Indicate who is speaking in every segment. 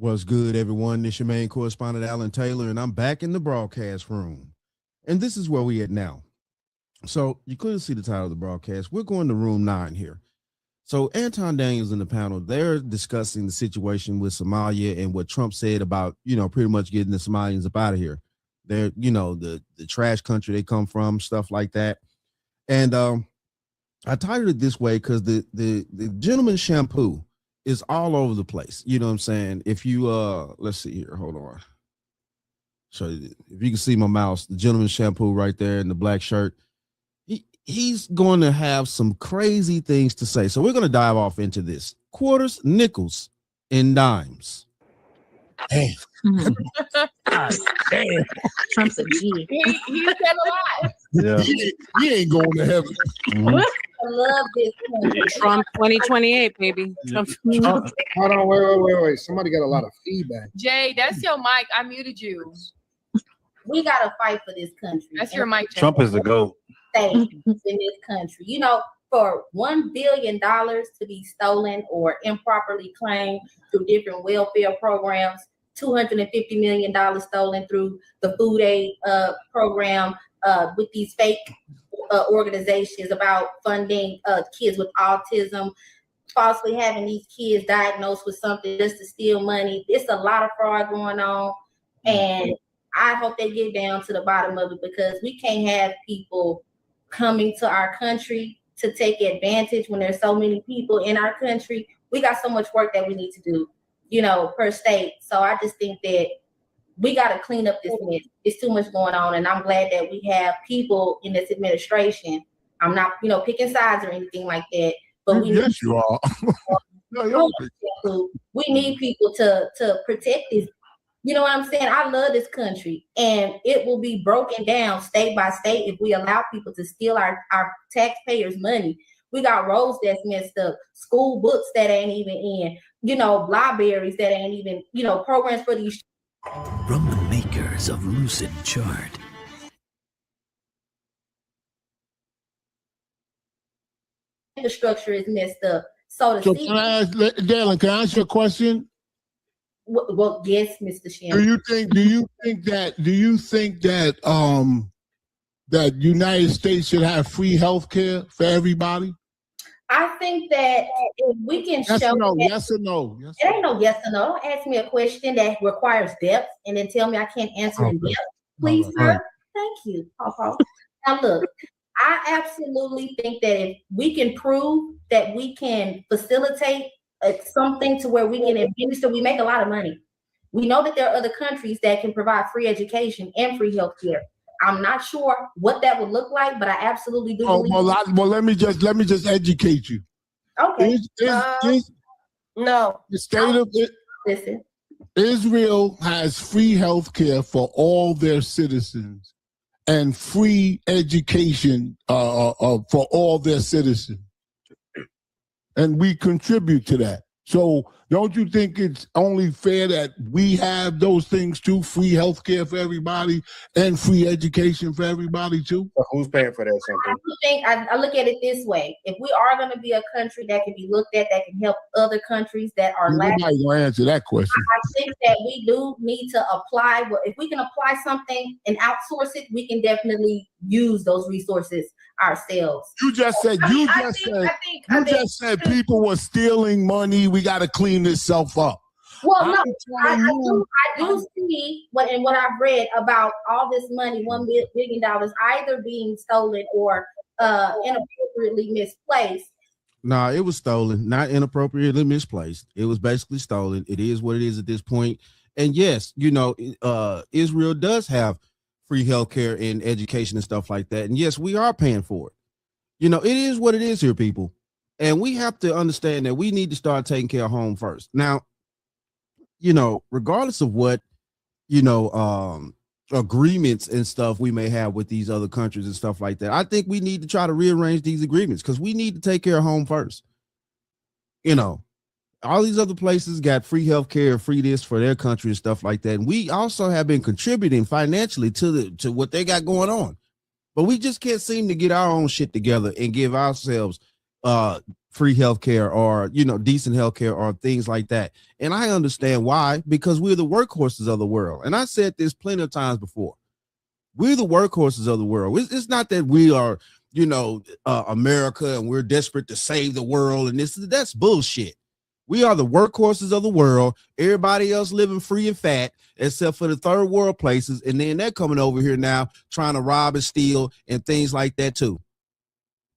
Speaker 1: What's good, everyone? This your main correspondent, Alan Taylor, and I'm back in the broadcast room. And this is where we at now. So you clearly see the title of the broadcast. We're going to room 9 here. So Anton Daniels and the panel, they're discussing the situation with Somalia and what Trump said about, pretty much getting the Somalians up out of here. They're, the trash country they come from, stuff like that. And I titled it this way because the gentleman's shampoo is all over the place. You know what I'm saying? If you let's see here, hold on. So if you can see my mouse, the gentleman's shampoo right there in the black shirt, he's going to have some crazy things to say. So we're going to dive off into this. Quarters, nickels, and dimes.
Speaker 2: Damn.
Speaker 3: Damn. Trump's a G.
Speaker 4: He said a lot.
Speaker 2: Yeah. He ain't going to heaven.
Speaker 3: Mm-hmm.
Speaker 4: I love this country.
Speaker 5: Trump 2028, baby. Trump.
Speaker 6: Hold on, wait. Somebody got a lot of feedback.
Speaker 4: Jay, that's your mic. I muted you.
Speaker 7: We got to fight for this country.
Speaker 4: That's your mic. Jay.
Speaker 2: Trump is the GOAT.
Speaker 7: Stay in this country. For $1 billion to be stolen or improperly claimed through different welfare programs, $250 million stolen through the food aid program with these fake organizations about funding kids with autism, falsely having these kids diagnosed with something just to steal money. It's a lot of fraud going on. And I hope they get down to the bottom of it, because we can't have people coming to our country to take advantage when there's so many people in our country. We got so much work that we need to do, per state. So I just think that we got to clean up this mess. It's too much going on. And I'm glad that we have people in this administration. I'm not, picking sides or anything like that. But we
Speaker 2: yes, you are.
Speaker 7: We need people to protect this. You know what I'm saying? I love this country, and it will be broken down state by state if we allow people to steal our taxpayers' money. We got roads that's messed up, school books that ain't even in, libraries that ain't even, programs for these.
Speaker 8: From the makers of Lucid Chart.
Speaker 7: Infrastructure is messed up. So
Speaker 2: can I ask, Dalen, can I ask you a question?
Speaker 7: Well, yes, Mr. Shannon.
Speaker 2: Do you think that that United States should have free health care for everybody?
Speaker 7: I think that if we can
Speaker 2: yes
Speaker 7: show
Speaker 2: or no,
Speaker 7: that,
Speaker 2: yes or no. Yes
Speaker 7: it ain't no yes or no. Don't ask me a question that requires depth and then tell me I can't answer in depth. Please, sir. Thank you, Papa. Now look, I absolutely think that if we can prove that we can facilitate something to where we can administer, we make a lot of money. We know that there are other countries that can provide free education and free healthcare. I'm not sure what that would look like, but I absolutely do believe.
Speaker 2: Well, let me just educate you.
Speaker 7: Okay.
Speaker 3: No.
Speaker 2: The state of
Speaker 7: Listen.
Speaker 2: Israel has free healthcare for all their citizens and free education for all their citizens. And we contribute to that. So don't you think it's only fair that we have those things too? Free healthcare for everybody and free education for everybody too?
Speaker 6: Who's paying for that, Shampoo?
Speaker 7: I look at it this way. If we are going to be a country that can be looked at, that can help other countries that are lacking.
Speaker 2: Nobody's going to answer that question.
Speaker 7: I think that we do need to apply. If we can apply something and outsource it, we can definitely use those resources ourselves.
Speaker 2: You just said people were stealing money. We got to clean this self up.
Speaker 7: Well, no, I do see what I've read about all this money, $1 billion, either being stolen or inappropriately misplaced.
Speaker 1: Nah, it was stolen, not inappropriately misplaced. It was basically stolen. It is what it is at this point. And yes, Israel does have free healthcare and education and stuff like that. And yes, we are paying for it. It is what it is here, people. And we have to understand that we need to start taking care of home first. Now, regardless of what, agreements and stuff we may have with these other countries and stuff like that, I think we need to try to rearrange these agreements because we need to take care of home first. All these other places got free healthcare, free this for their country and stuff like that. And we also have been contributing financially to what they got going on. But we just can't seem to get our own shit together and give ourselves free healthcare or, you know, decent healthcare or things like that. And I understand why, because we're the workhorses of the world. And I said this plenty of times before. We're the workhorses of the world. It's not that we are, you know, America and we're desperate to save the world. And that's bullshit. We are the workhorses of the world. Everybody else living free and fat, except for the third world places. And then they're coming over here now trying to rob and steal and things like that too.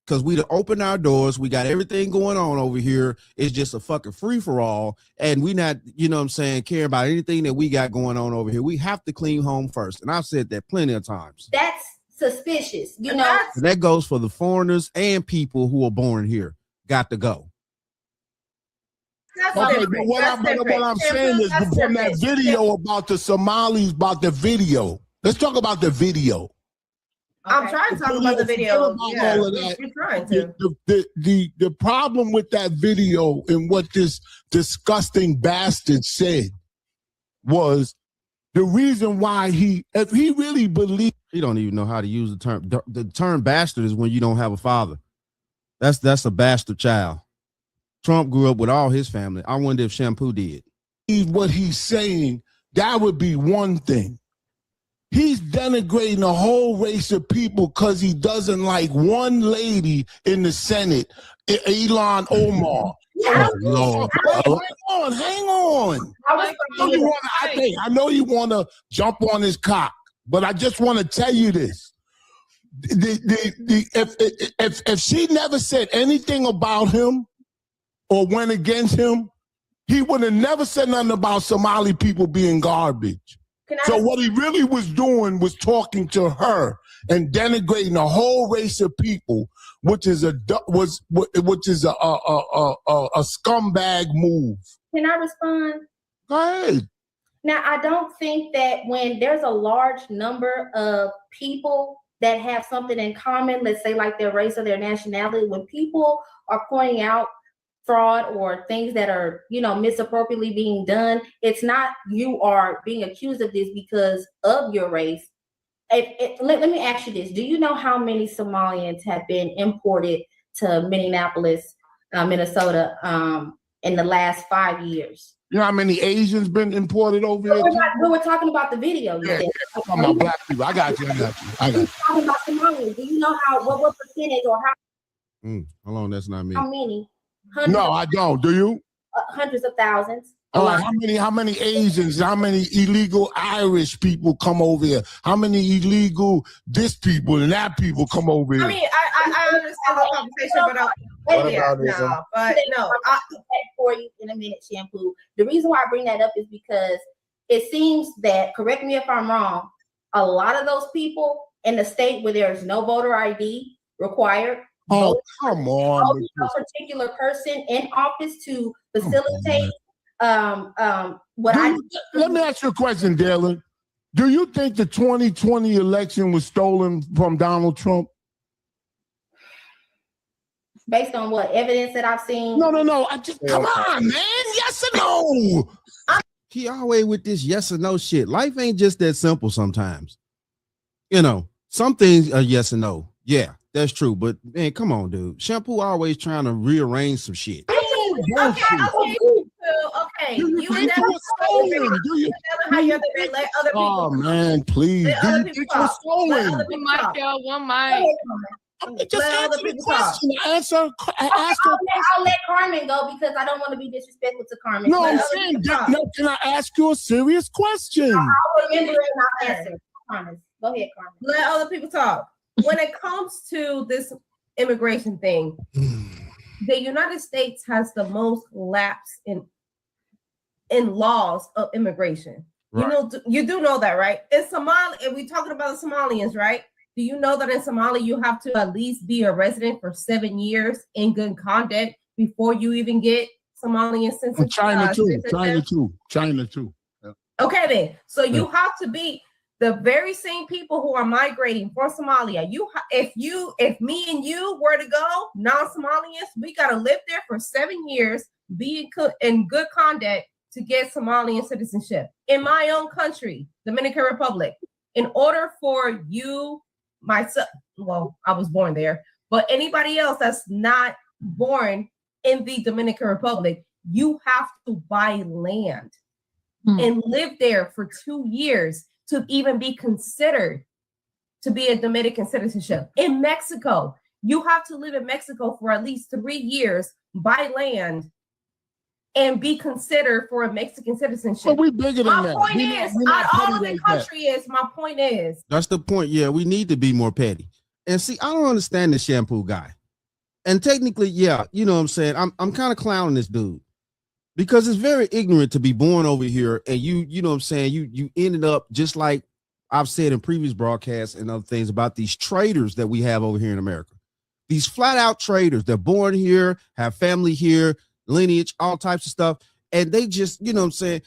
Speaker 1: Because we open our doors, we got everything going on over here. It's just a fucking free for all, and we not, you know what I'm saying, care about anything that we got going on over here. We have to clean home first, and I've said that plenty of times.
Speaker 7: That's suspicious, you know.
Speaker 1: And that goes for the foreigners and people who are born here. Got to go.
Speaker 2: Okay, but what I'm saying is from that video about the Somalis, about the video. Let's talk about the video.
Speaker 9: I'm trying to talk about the video. Yeah, you're trying to.
Speaker 2: The problem with that video and what this disgusting bastard said was the reason why if he really believed.
Speaker 1: He don't even know how to use the term. The term bastard is when you don't have a father. That's a bastard child. Trump grew up with all his family. I wonder if Shampoo did.
Speaker 2: What he's saying, that would be one thing. He's denigrating a whole race of people because he doesn't like one lady in the Senate, Ilhan Omar.
Speaker 1: Oh, Lord.
Speaker 2: Hang on. I know you want to jump on his cock, but I just want to tell you this. If she never said anything about him or went against him, he would have never said nothing about Somali people being garbage. So what he really was doing was talking to her and denigrating a whole race of people, which is a scumbag move.
Speaker 7: Can I respond?
Speaker 2: Go ahead.
Speaker 7: Now, I don't think that when there's a large number of people that have something in common, let's say like their race or their nationality, when people are pointing out fraud or things that are, you know, misappropriately being done, it's not you are being accused of this because of your race. Let me ask you this. Do you know how many Somalians have been imported to Minneapolis, Minnesota, in the last 5 years?
Speaker 2: You know how many Asians been imported over here?
Speaker 7: We were talking about the video.
Speaker 2: Yeah, talking about black people. I got you.
Speaker 7: Talking about Somalians. Do you know what percentage or how?
Speaker 1: Hold on, that's not me.
Speaker 7: How many?
Speaker 2: No, I don't. Do you?
Speaker 7: Hundreds of thousands.
Speaker 2: All right. How many Asians? How many illegal Irish people come over here? How many illegal this people and that people come over here?
Speaker 9: I mean, I understand the conversation, but no.
Speaker 7: I'll do that for you in a minute, Shampoo. The reason why I bring that up is because it seems that, correct me if I'm wrong, a lot of those people in the state where there's no voter ID required.
Speaker 2: Oh, come on.
Speaker 7: A particular person in office to facilitate what
Speaker 2: Let me ask you a question, Dylan. Do you think the 2020 election was stolen from Donald Trump?
Speaker 7: Based on what evidence that I've seen?
Speaker 2: No. Come on, man. Yes or no?
Speaker 1: He always with this yes or no shit. Life ain't just that simple sometimes. You know, some things are yes or no. Yeah, that's true. But man, come on, dude. Shampoo always trying to rearrange some shit.
Speaker 9: Okay.
Speaker 2: You think it was stolen? Do you?
Speaker 9: Let other people.
Speaker 2: Oh man, please. Do you think it was stolen?
Speaker 4: One mic.
Speaker 2: Just answer the question. Ask her.
Speaker 7: I'll let Carmen go because I don't want to be disrespectful to Carmen.
Speaker 2: No, I'm saying, can I ask you a serious question?
Speaker 7: I'll remember it and I'll answer. Carmen, go ahead, Carmen.
Speaker 9: Let other people talk. When it comes to this immigration thing, the United States has the most lapse in laws of immigration. Right. You do know that, right? In Somalia, we're talking about the Somalians, right? Do you know that in Somalia you have to at least be a resident for 7 years in good conduct before you even get Somalian citizenship?
Speaker 2: China too. Yeah.
Speaker 9: Okay, then. So you have to be the very same people who are migrating for Somalia. If me and you were to go, non-Somalians, we got to live there for 7 years, be in good conduct to get Somalian citizenship. In my own country, Dominican Republic, in order for you, myself, well, I was born there, but anybody else that's not born in the Dominican Republic, you have to buy land and live there for 2 years to even be considered to be a Dominican citizenship. In Mexico, you have to live in Mexico for at least 3 years, buy land, and be considered for a Mexican citizenship.
Speaker 2: But we bigger than that.
Speaker 9: My point is, all of the country is, my point is.
Speaker 1: That's the point. Yeah, we need to be more petty. And see, I don't understand the shampoo guy. And technically, yeah, you know what I'm saying? I'm kind of clowning this dude because it's very ignorant to be born over here and you know what I'm saying? You ended up just like I've said in previous broadcasts and other things about these traders that we have over here in America. These flat out traders, they're born here, have family here, lineage, all types of stuff. And they just, you know what I'm saying?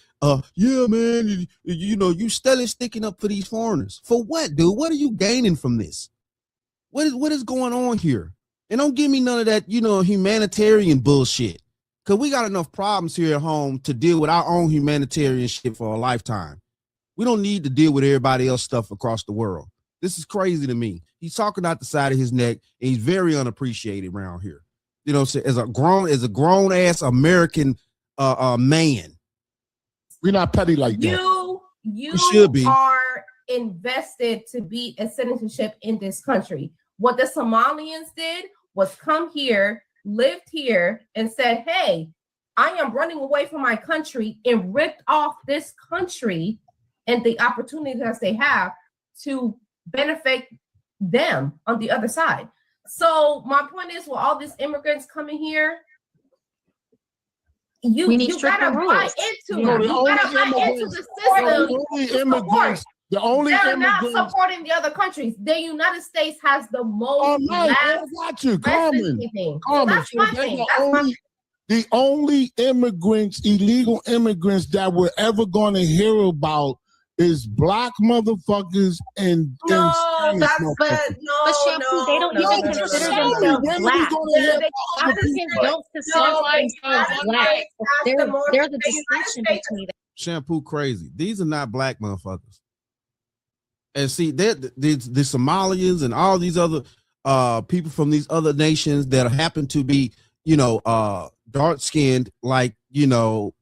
Speaker 1: Yeah, man, you know, you steadily sticking up for these foreigners. For what, dude? What are you gaining from this? What is going on here? And don't give me none of that, you know, humanitarian bullshit. Because we got enough problems here at home to deal with our own humanitarian shit for a lifetime. We don't need to deal with everybody else stuff across the world. This is crazy to me. He's talking out the side of his neck, and he's very unappreciated around here. You know what I'm saying? As a grown ass American man.
Speaker 2: We're not petty like that.
Speaker 9: You
Speaker 1: should be.
Speaker 9: Are invested to be a citizenship in this country. What the Somalians did was come here, lived here, and said, hey, I am running away from my country, and ripped off this country and the opportunities that they have to benefit them on the other side. So my point is, with all these immigrants coming here, you gotta buy into the system. They're not supporting the other countries. The United States has the most.
Speaker 2: The only immigrants, illegal immigrants that we're ever going to hear about is black motherfuckers and
Speaker 3: But Shampoo, they don't even consider themselves black. Africans don't consider themselves black. There's a distinction between them.
Speaker 1: Shampoo crazy. These are not black motherfuckers. And see, the Somalians and all these other people from these other nations that happen to be, you know, dark-skinned like, you know,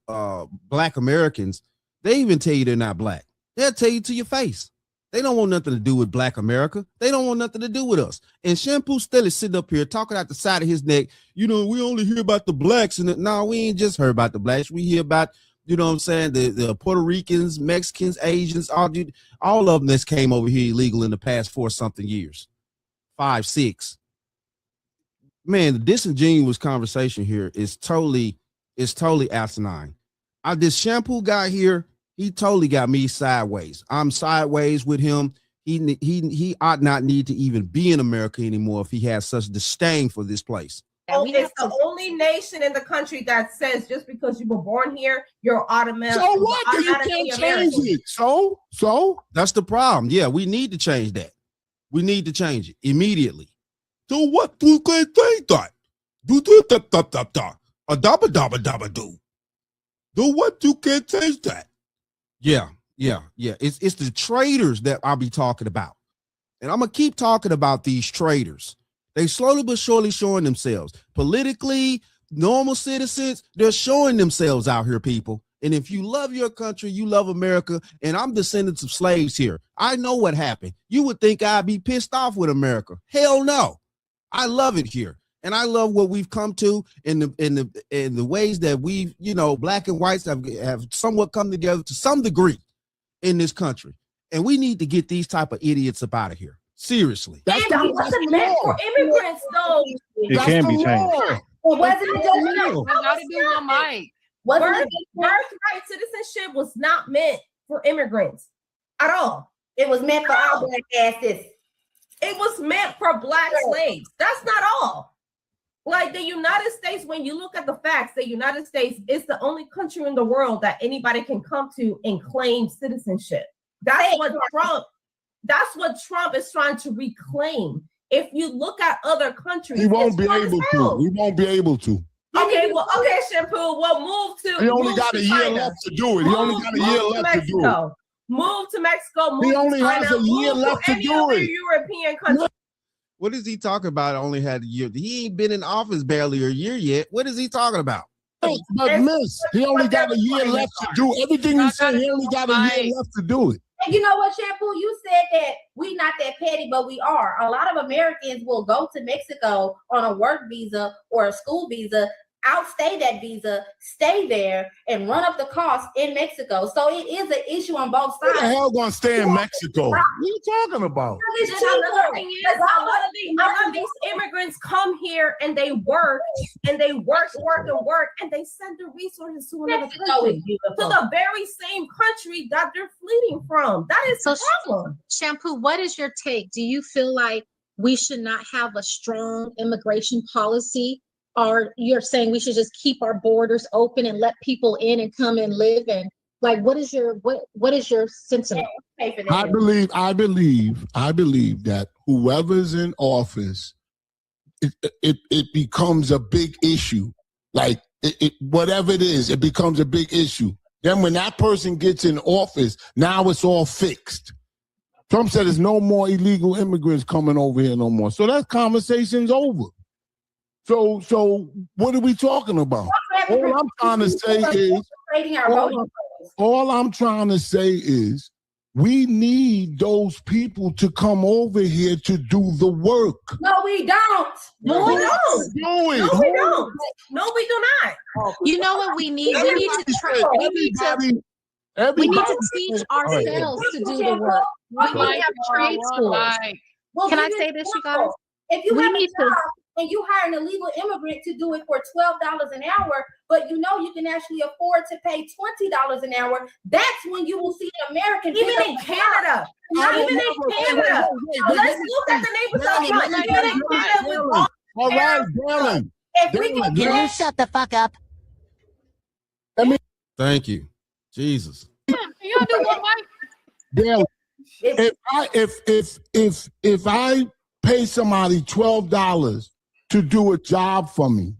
Speaker 1: black Americans, they even tell you they're not black. They'll tell you to your face. They don't want nothing to do with black America. They don't want nothing to do with us. And Shampoo still is sitting up here talking out the side of his neck. You know, we only hear about the blacks. And no, we ain't just heard about the blacks. We hear about, you know what I'm saying, the Puerto Ricans, Mexicans, Asians, all of them that's came over here illegal in the past 4-something years. 5, 6. Man, the disingenuous conversation here is totally asinine. This Shampoo guy here, he totally got me sideways. I'm sideways with him. He ought not need to even be in America anymore if he has such disdain for this place.
Speaker 9: It's the only nation in the country that says just because you were born here, you're automatic.
Speaker 2: So what? You can't change it. So
Speaker 1: that's the problem. Yeah, we need to change that. We need to change it immediately. So what do you think that? Do what you can change that? Yeah. It's the traders that I'll be talking about. And I'm gonna keep talking about these traders. They slowly but surely showing themselves. Politically, normal citizens, they're showing themselves out here, people. And if you love your country, you love America, and I'm descendants of slaves here. I know what happened. You would think I'd be pissed off with America. Hell no. I love it here. And I love what we've come to in the ways that we've, you know, black and whites have somewhat come together to some degree in this country. And we need to get these type of idiots up out of here. Seriously.
Speaker 9: That wasn't meant for immigrants, though.
Speaker 10: It can be changed.
Speaker 9: Birthright citizenship was not meant for immigrants at all.
Speaker 7: It was meant for all black asses.
Speaker 9: It was meant for black slaves. That's not all. Like the United States, when you look at the facts, the United States is the only country in the world that anybody can come to and claim citizenship. That's what Trump is trying to reclaim. If you look at other countries,
Speaker 2: he won't be able to. He won't be able to.
Speaker 9: Okay, Shampoo. Well, move to.
Speaker 2: He only got a year left to do it. He only got a year left to do it.
Speaker 9: Move to Mexico. Move
Speaker 2: he only
Speaker 9: to China,
Speaker 2: has a year left to do it.
Speaker 9: European country.
Speaker 1: What is he talking about? Only had a year. He ain't been in office barely a year yet. What is he talking about?
Speaker 2: But miss, he only got a year left to do everything you say. He only got a year left to do it.
Speaker 7: And you know what, Shampoo? You said that we not that petty, but we are. A lot of Americans will go to Mexico on a work visa or a school visa, outstay that visa, stay there, and run up the cost in Mexico. So it is an issue on both sides.
Speaker 2: Who the hell gonna stay in Mexico? What are you talking about?
Speaker 9: A lot of these immigrants come here and they work and work, and they send the resources to another country, to the very same country that they're fleeing from. That is the problem.
Speaker 3: Shampoo, what is your take? Do you feel like we should not have a strong immigration policy? Or you're saying we should just keep our borders open and let people in and come and live? And like, what is your sentiment?
Speaker 2: I believe that whoever's in office, it becomes a big issue. Like whatever it is, it becomes a big issue. Then when that person gets in office, now it's all fixed. Trump said there's no more illegal immigrants coming over here no more. So that conversation's over. So what are we talking about? All I'm trying to say is we need those people to come over here to do the work.
Speaker 7: No, we don't.
Speaker 9: No, we don't. No, we don't. No, we do not.
Speaker 3: You know what we need? We need to teach ourselves to do the work. We need to have trade schools. Can I say this, you guys?
Speaker 7: If you have a job and you hire an illegal immigrant to do it for $12 an hour, but you know you can actually afford to pay $20 an hour, that's when you will see an American.
Speaker 9: Even in Canada. Let's look at the neighbors.
Speaker 2: All right, Dylan.
Speaker 11: Can you shut the fuck up?
Speaker 1: Thank you, Jesus.
Speaker 4: Can y'all do one mic?
Speaker 2: If I pay somebody $12 to do a job for me,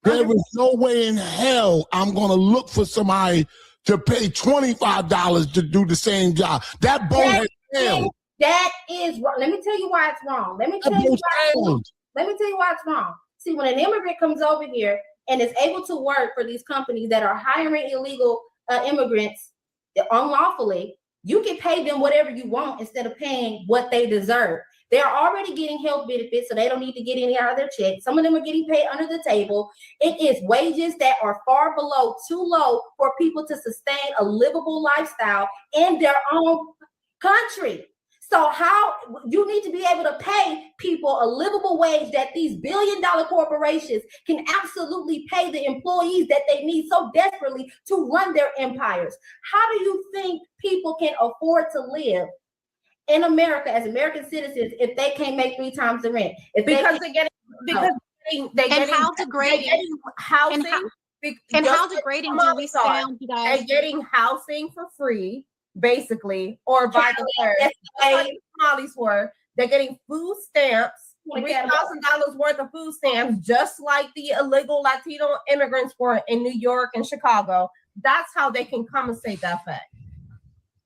Speaker 2: there is no way in hell I'm going to look for somebody to pay $25 to do the same job. That boat has failed.
Speaker 7: That is wrong. Let me tell you why it's wrong. Let me tell you why it's wrong. See, when an immigrant comes over here and is able to work for these companies that are hiring illegal immigrants unlawfully, you can pay them whatever you want instead of paying what they deserve. They're already getting health benefits, so they don't need to get any out of their check. Some of them are getting paid under the table. It is wages that are far below, too low for people to sustain a livable lifestyle in their own country. So how you need to be able to pay people a livable wage that these billion-dollar corporations can absolutely pay the employees that they need so desperately to run their empires. How do you think people can afford to live in America as American citizens if they can't make 3 times the rent?
Speaker 3: How degrading do we sound, you guys?
Speaker 9: They're getting housing for free, basically, or by the way, they're getting food stamps, $3,000 worth of food stamps, just like the illegal Latino immigrants were in New York and Chicago. That's how they can compensate that fact.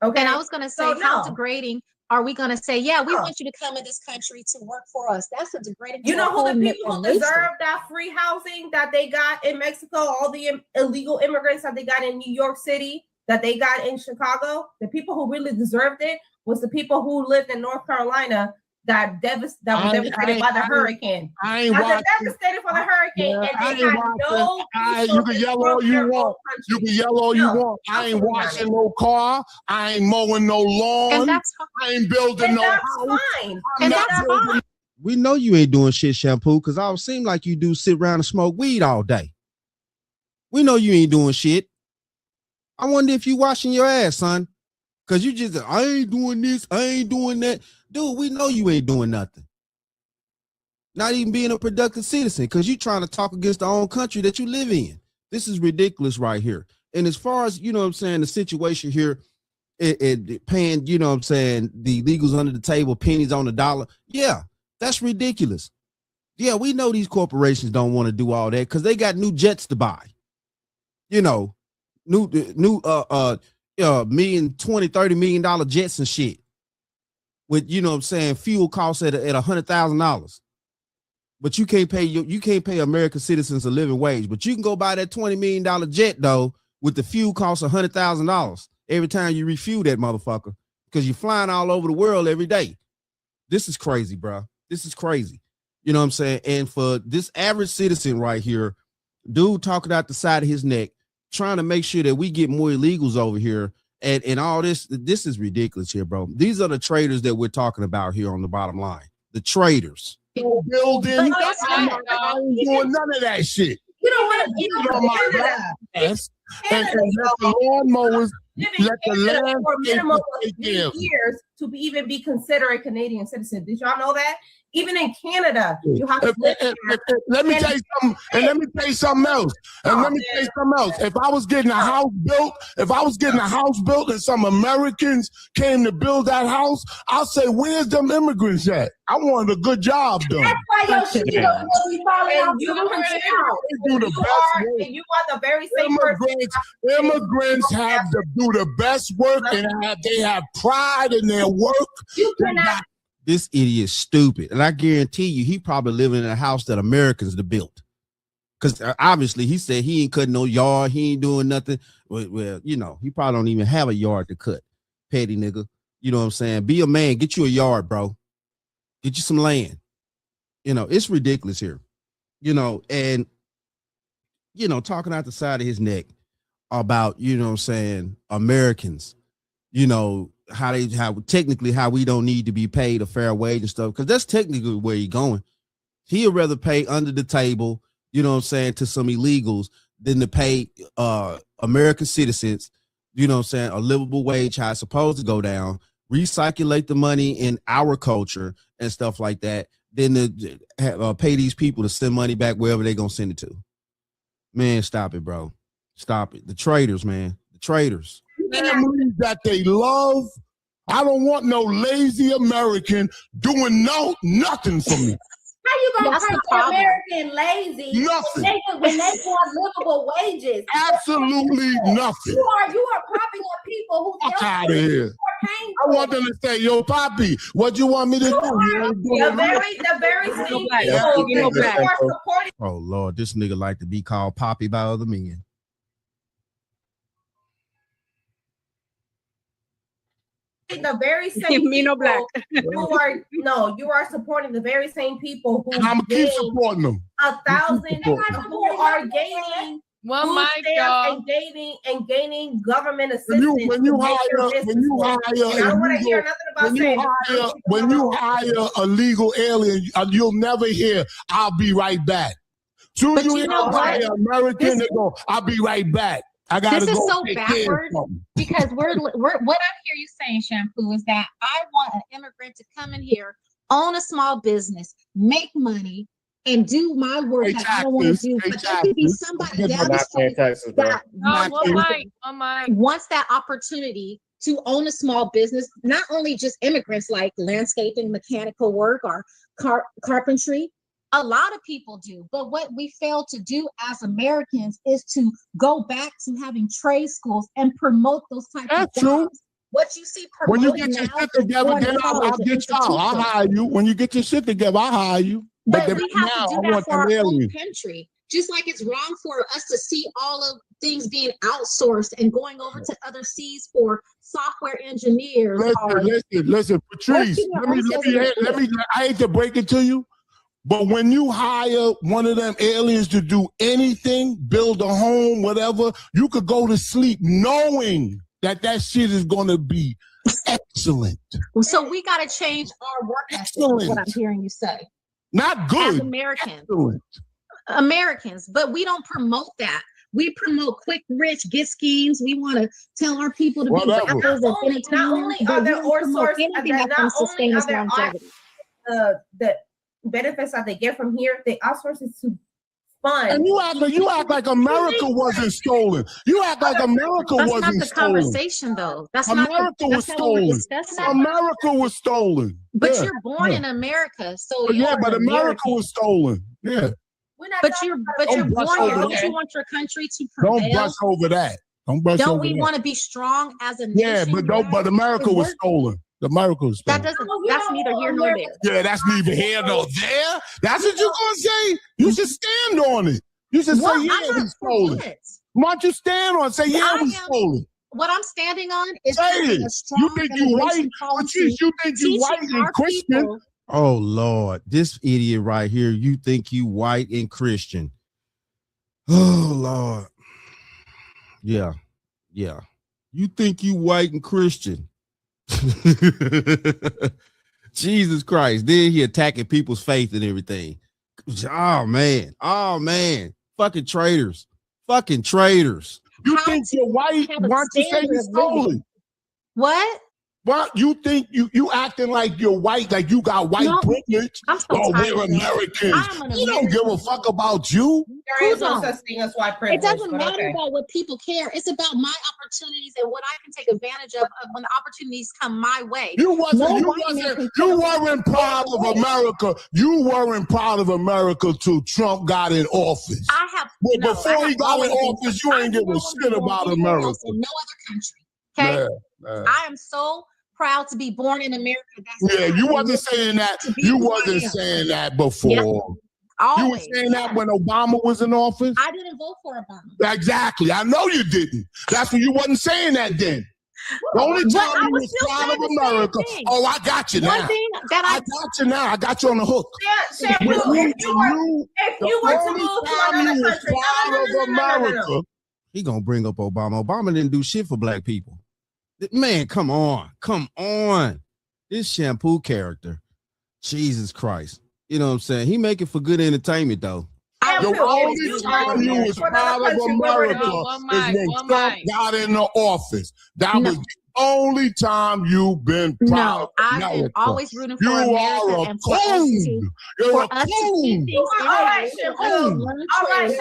Speaker 9: Okay.
Speaker 3: And I was going to say, how degrading are we going to say, yeah, we want you to come in this country to work for us? That's a degrading.
Speaker 9: You know who the people who deserve that free housing that they got in Mexico, all the illegal immigrants that they got in New York City, that they got in Chicago? The people who really deserved it was the people who lived in North Carolina that was devastated by the hurricane. Devastated for the hurricane, and they had no.
Speaker 2: You can yell all you want. You can yell all you want. I ain't washing no car. I ain't mowing no lawn.
Speaker 3: And that's fine.
Speaker 2: I ain't building no house.
Speaker 9: Fine.
Speaker 3: And that's fine.
Speaker 1: We know you ain't doing shit, Shampoo, because I don't seem like you do sit around and smoke weed all day. We know you ain't doing shit. I wonder if you washing your ass, son. Because you just, I ain't doing this, I ain't doing that. Dude, we know you ain't doing nothing. Not even being a productive citizen, because you trying to talk against the own country that you live in. This is ridiculous right here. And as far as, you know what I'm saying, the situation here, it paying, you know what I'm saying, the illegals under the table, pennies on the dollar. Yeah, that's ridiculous. Yeah, we know these corporations don't want to do all that because they got new jets to buy. You know, new $20, $30 million jets and shit. with, you know what I'm saying, fuel costs at $100,000. But you can't pay American citizens a living wage. But you can go buy that $20 million jet though, with the fuel cost $100,000 every time you refuel that motherfucker, because you're flying all over the world every day. This is crazy, bro. This is crazy. You know what I'm saying? And for this average citizen right here, dude talking out the side of his neck, trying to make sure that we get more illegals over here, and all this is ridiculous here, bro. These are the traders that we're talking about here on the bottom line. The traders.
Speaker 2: Building. I ain't doing none of that shit.
Speaker 9: You don't want to get on
Speaker 2: my ass and let the lawnmowers, let the land
Speaker 9: for a minimum of 3 years to even be considered a Canadian citizen. Did y'all know that? Even in Canada, you have to
Speaker 2: let me tell you something, and let me tell you something else. If I was getting a house built, and some Americans came to build that house, I'll say, where's them immigrants at? I wanted a good job done.
Speaker 9: That's why your shit is going to be falling off. You are the very same person.
Speaker 2: Immigrants have to do the best work, and they have pride in their work.
Speaker 9: You cannot.
Speaker 1: This idiot is stupid. And I guarantee you, he probably living in a house that Americans have built. Because obviously he said he ain't cutting no yard. He ain't doing nothing. Well, you know, he probably don't even have a yard to cut. Petty nigga. You know what I'm saying? Be a man. Get you a yard, bro. Get you some land. You know, it's ridiculous here. You know, and, you know, talking out the side of his neck about, you know what I'm saying, Americans, you know, how we don't need to be paid a fair wage and stuff, because that's technically where you're going. He'd rather pay under the table, you know what I'm saying, to some illegals than to pay American citizens, you know what I'm saying, a livable wage, how it's supposed to go down, recirculate the money in our culture and stuff like that, then to pay these people to send money back wherever they're going to send it to. Man, stop it, bro. Stop it. The traders, man. The traders.
Speaker 2: Families that they love. I don't want no lazy American doing nothing for me.
Speaker 7: How you gonna call American lazy
Speaker 2: Nothing.
Speaker 7: when they want livable wages?
Speaker 2: Absolutely nothing.
Speaker 7: You are propping up people who
Speaker 2: Fuck out of here. I want them to say, yo, Poppy, what you want me to do?
Speaker 9: The very same people who are supporting.
Speaker 1: Oh Lord, this nigga like to be called Poppy by other men.
Speaker 9: The very same
Speaker 5: Mino Black.
Speaker 9: You are supporting the very same people who
Speaker 2: I'm gonna keep supporting them.
Speaker 9: 1,000 who are gaining
Speaker 4: One mic, y'all.
Speaker 9: and gaining government assistance.
Speaker 2: When you hire a legal alien, you'll never hear, "I'll be right back." Soon as you hire an American, they go, "I'll be right back."
Speaker 3: This is so backwards because what I hear you saying, Shampoo, is that I want an immigrant to come in here, own a small business, make money, and do my work that I don't want to do. But there could be somebody down the street that wants that opportunity to own a small business, not only just immigrants like landscaping, mechanical work, or carpentry. A lot of people do, but what we fail to do as Americans is to go back to having trade schools and promote those types of jobs. What you see
Speaker 2: when you get your shit together, then I'll get y'all. I'll hire you. When you get your shit together, I'll hire you.
Speaker 3: But we have to do that for our own country. Just like it's wrong for us to see all of things being outsourced and going over to other seas for software engineers.
Speaker 2: Listen, Patrice. Let me. I hate to break it to you. But when you hire one of them aliens to do anything, build a home, whatever, you could go to sleep knowing that shit is going to be excellent.
Speaker 3: So we got to change our work ethic, is what I'm hearing you say.
Speaker 2: Not good.
Speaker 3: As Americans.
Speaker 2: Excellent.
Speaker 3: Americans, but we don't promote that. We promote quick, rich, get schemes. We want to tell our people to be rappers and entertainers.
Speaker 9: Not only are there
Speaker 3: anything that's going to sustain us longevity.
Speaker 9: The benefits that they get from here, they outsource it to fund.
Speaker 2: And you act like America wasn't stolen. You act like America wasn't stolen.
Speaker 3: That's not the conversation, though.
Speaker 2: America was stolen. America was stolen.
Speaker 3: But you're born in America, so
Speaker 2: but America was stolen. Yeah.
Speaker 3: But you're born here. Don't you want your country to prevail?
Speaker 2: Don't brush over that. Don't brush over that.
Speaker 3: Don't we want to be strong as a nation?
Speaker 2: Yeah, but America was stolen. America's
Speaker 3: That
Speaker 2: stolen.
Speaker 3: doesn't, that's neither here nor there.
Speaker 2: Yeah, that's neither here nor there. That's what you're gonna say. You should stand on it. You should
Speaker 3: Well,
Speaker 2: say, yeah,
Speaker 3: I'm
Speaker 2: we
Speaker 3: not
Speaker 2: stole
Speaker 3: for
Speaker 2: it.
Speaker 3: it.
Speaker 2: Why don't you stand on it? Say, yeah, we stole it.
Speaker 3: What I'm standing on is
Speaker 2: Say
Speaker 3: having
Speaker 2: it.
Speaker 3: a strong
Speaker 2: You think you white?
Speaker 3: immigration policy,
Speaker 2: You think you white
Speaker 3: teaching
Speaker 2: and
Speaker 3: our
Speaker 2: Christian?
Speaker 3: people.
Speaker 1: Oh Lord, this idiot right here. You think you white and Christian? Oh Lord. Yeah. You think you white and Christian? Jesus Christ. Then he attacking people's faith and everything. Oh man. Fucking traitors.
Speaker 2: You think you're white? Why don't you say you stole it?
Speaker 3: What?
Speaker 2: What you think you acting like you're white, like you got white privilege?
Speaker 3: I'm so
Speaker 2: oh,
Speaker 3: tired
Speaker 2: we're
Speaker 3: of it.
Speaker 2: Americans. You don't give a fuck about you.
Speaker 9: There is no such thing as white privilege.
Speaker 3: It doesn't
Speaker 9: but
Speaker 3: matter
Speaker 9: okay.
Speaker 3: about what people care. It's about my opportunities and what I can take advantage of when the opportunities come my way.
Speaker 2: You weren't proud of America. You weren't proud of America till Trump got in office. Before he got in office, you ain't give a shit about America.
Speaker 3: In no other country. Okay.
Speaker 2: Yeah.
Speaker 3: I am so proud to be born in America.
Speaker 2: You wasn't saying that. You wasn't saying that before.
Speaker 3: Yep.
Speaker 2: You were saying that when Obama was in office?
Speaker 3: I didn't vote for Obama.
Speaker 2: Exactly. I know you didn't. That's when you wasn't saying that then. The only time you was proud of America. Oh, I got you now. I got you now. I got you on the hook.
Speaker 9: Shampoo, if you were to move to another country,
Speaker 2: America.
Speaker 1: He gonna bring up Obama. Obama didn't do shit for black people. Man, come on. This Shampoo character. Jesus Christ. You know what I'm saying? He make it for good entertainment though.
Speaker 2: The only time you was proud of America is when Trump got in the office. That was the only time you've been proud of
Speaker 3: I've
Speaker 2: America.
Speaker 3: been always rooting for
Speaker 2: you
Speaker 3: America
Speaker 2: are a
Speaker 3: and for us
Speaker 2: coon. You're a coon.
Speaker 9: All right, Shampoo. That is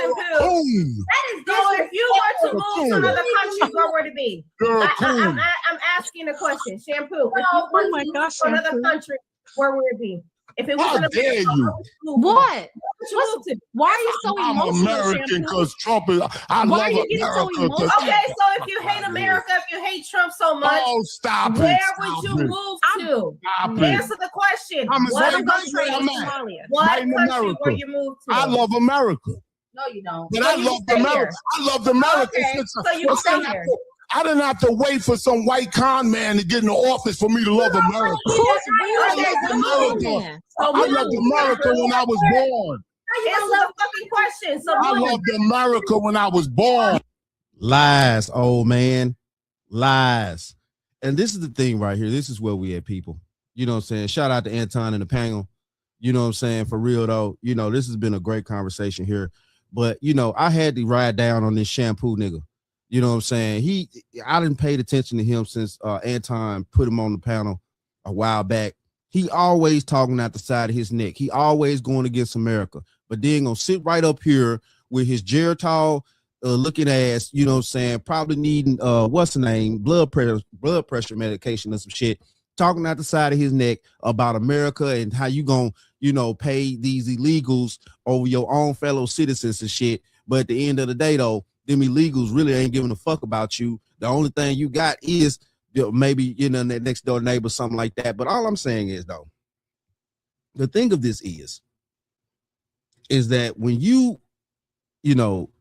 Speaker 9: so if you were to move to another country, where would it be? I'm asking a question. Shampoo. If you were to move to another country, where would it be? If it was
Speaker 2: How dare you?
Speaker 3: What? Why are you so
Speaker 2: I'm
Speaker 3: emotional?
Speaker 2: American because Trump is. I love America.
Speaker 9: Okay, so if you hate America, if you hate Trump so much,
Speaker 2: stop it.
Speaker 9: Where would you move to? Answer the question. What country? What country will you move to?
Speaker 2: I love America.
Speaker 9: No, you don't.
Speaker 2: But I loved America. I loved America.
Speaker 9: Okay, so you stay here.
Speaker 2: I didn't have to wait for some white con man to get in the office for me to love America. I loved America when I was born.
Speaker 9: Answer the fucking question. So
Speaker 2: I loved America when I was born.
Speaker 1: Lies, old man. Lies. And this is the thing right here. This is where we at, people. You know what I'm saying? Shout out to Anton and the panel. You know what I'm saying? For real, though, you know, this has been a great conversation here. But, you know, I had to ride down on this Shampoo nigga. You know what I'm saying? I didn't pay attention to him since Anton put him on the panel a while back. He always talking out the side of his neck. He always going against America. But then gonna sit right up here with his Geritol looking ass, you know what I'm saying, probably needing what's the name, blood pressure medication or some shit, talking out the side of his neck about America and how you gonna, you know, pay these illegals over your own fellow citizens and shit. But at the end of the day, though, them illegals really ain't giving a fuck about you. The only thing you got is maybe, you know, that next door neighbor, something like that. But all I'm saying is, though, the thing of this is that when you know,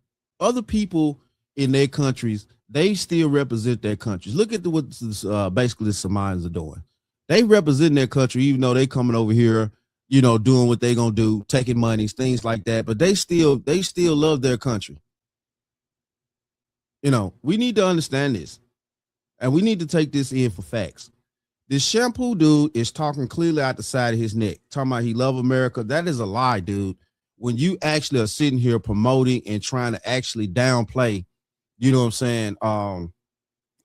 Speaker 1: other people in their countries, they still represent their countries. Look at what basically the Somalians are doing. They represent their country, even though they coming over here, you know, doing what they gonna do, taking monies, things like that. But they still love their country. You know, we need to understand this, and we need to take this in for facts. This Shampoo dude is talking clearly out the side of his neck, talking about he love America. That is a lie, dude. When you actually are sitting here promoting and trying to actually downplay, you know what I'm saying,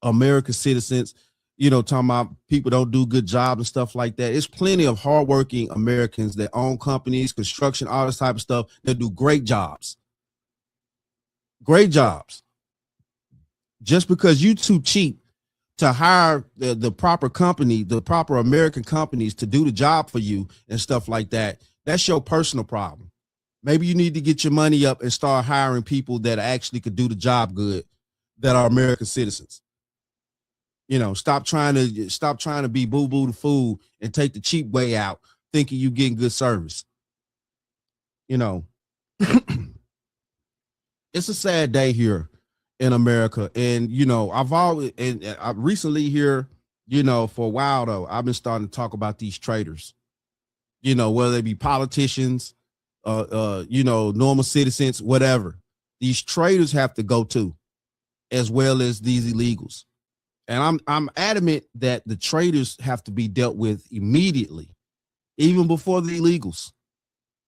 Speaker 1: American citizens, you know, talking about people don't do good jobs and stuff like that. It's plenty of hardworking Americans that own companies, construction, all this type of stuff that do great jobs. Great jobs. Just because you too cheap to hire the proper company, the proper American companies to do the job for you and stuff like that, that's your personal problem. Maybe you need to get your money up and start hiring people that actually could do the job good, that are American citizens. You know, stop trying to be boo-boo the fool and take the cheap way out, thinking you getting good service. You know, it's a sad day here in America. And, you know, I recently here, you know, for a while though, I've been starting to talk about these traitors, you know, whether they be politicians, you know, normal citizens, whatever. These traitors have to go too, as well as these illegals. And I'm adamant that the traitors have to be dealt with immediately, even before the illegals,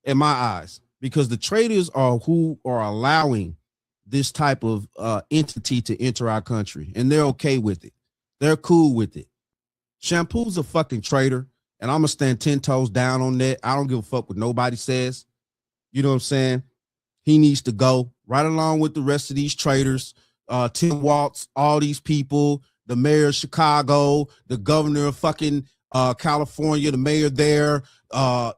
Speaker 1: in my eyes, because the traitors are who are allowing this type of entity to enter our country, and they're okay with it. They're cool with it. Shampoo's a fucking traitor, and I'm gonna stand 10 toes down on that. I don't give a fuck what nobody says. You know what I'm saying? He needs to go right along with the rest of these traitors. Tim Waltz, all these people, the mayor of Chicago, the governor of fucking California, the mayor there,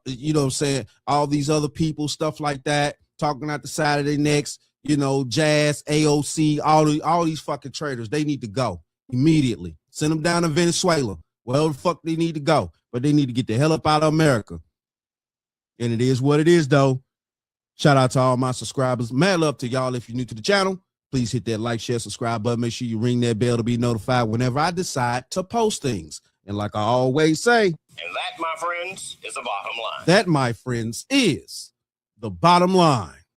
Speaker 1: you know what I'm saying? All these other people, stuff like that, talking out the side of their necks, you know, Jazz, AOC, all these fucking traitors, they need to go immediately. Send them down to Venezuela, wherever the fuck they need to go, but they need to get the hell up out of America. And it is what it is, though. Shout out to all my subscribers. Mad love to y'all. If you're new to the channel, please hit that like, share, subscribe button. Make sure you ring that bell to be notified whenever I decide to post things. And like I always say,
Speaker 12: and that, my friends, is the bottom line.
Speaker 1: That, my friends, is the bottom line.